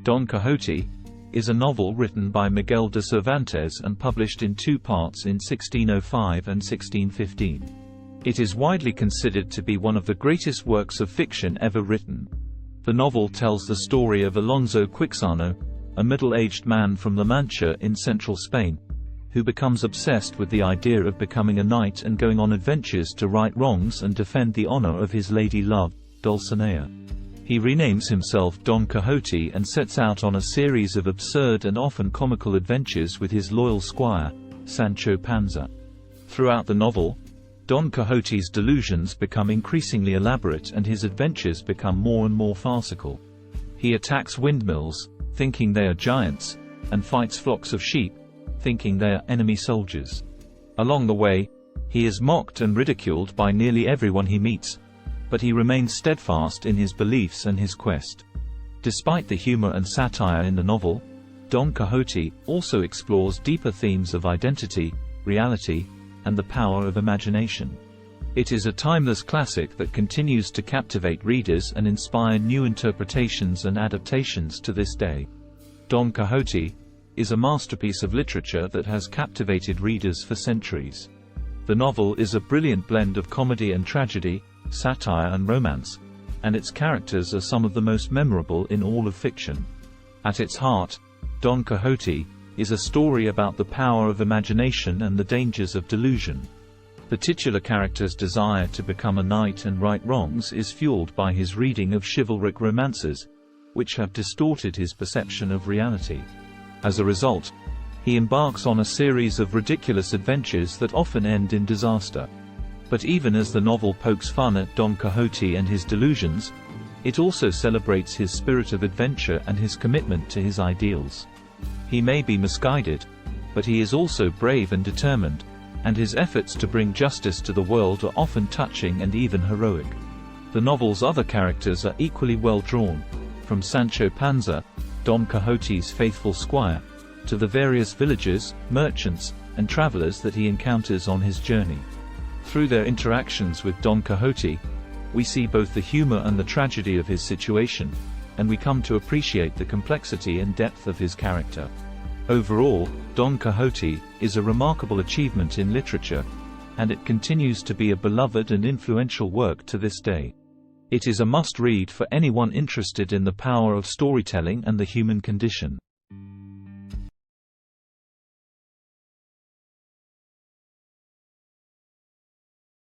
Don Quixote is a novel written by Miguel de Cervantes and published in two parts in 1605 and 1615. It is widely considered to be one of the greatest works of fiction ever written. The novel tells the story of Alonso Quixano, a middle-aged man from La Mancha in central Spain, who becomes obsessed with the idea of becoming a knight and going on adventures to right wrongs and defend the honor of his lady love, Dulcinea. He renames himself Don Quixote and sets out on a series of absurd and often comical adventures with his loyal squire, Sancho Panza. Throughout the novel, Don Quixote's delusions become increasingly elaborate and his adventures become more and more farcical. He attacks windmills, thinking they are giants, and fights flocks of sheep, thinking they are enemy soldiers. Along the way, he is mocked and ridiculed by nearly everyone he meets, but he remains steadfast in his beliefs and his quest. Despite the humor and satire in the novel, Don Quixote also explores deeper themes of identity, reality, and the power of imagination. It is a timeless classic that continues to captivate readers and inspire new interpretations and adaptations to this day. Don Quixote is a masterpiece of literature that has captivated readers for centuries. The novel is a brilliant blend of comedy and tragedy, satire and romance, and its characters are some of the most memorable in all of fiction. At its heart, Don Quixote is a story about the power of imagination and the dangers of delusion. The titular character's desire to become a knight and right wrongs is fueled by his reading of chivalric romances, which have distorted his perception of reality. As a result, he embarks on a series of ridiculous adventures that often end in disaster. But even as the novel pokes fun at Don Quixote and his delusions, it also celebrates his spirit of adventure and his commitment to his ideals. He may be misguided, but he is also brave and determined, and his efforts to bring justice to the world are often touching and even heroic. The novel's other characters are equally well drawn, from Sancho Panza, Don Quixote's faithful squire, to the various villagers, merchants, and travelers that he encounters on his journey. Through their interactions with Don Quixote, we see both the humor and the tragedy of his situation, and we come to appreciate the complexity and depth of his character. Overall, Don Quixote is a remarkable achievement in literature, and it continues to be a beloved and influential work to this day. It is a must-read for anyone interested in the power of storytelling and the human condition.